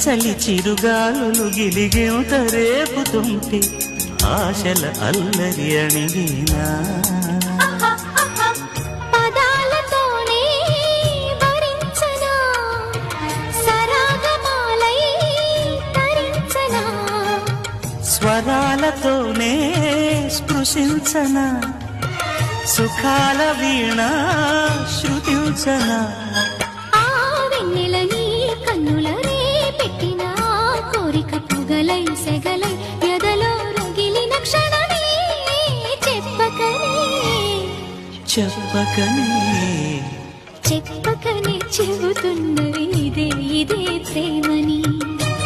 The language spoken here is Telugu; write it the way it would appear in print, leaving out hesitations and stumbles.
చలి చిరుగాలులు గిలిగేంత రేపుతుంటే ఆశల అల్లరి అణిగినా పదాలతోనే భరించనా సరాగమాలై తరించనా స్వరాలతోనే స్పృశించనా సుఖాల వీణ శృతించనా ఆ వెన్నెల నీ కన్నులనే పెట్టిన కోరిక పొగలై సెగలై ఎదలో రగిలిన క్షణమే చెప్పకనే చెబుతున్నవి ఇదే ప్రేమని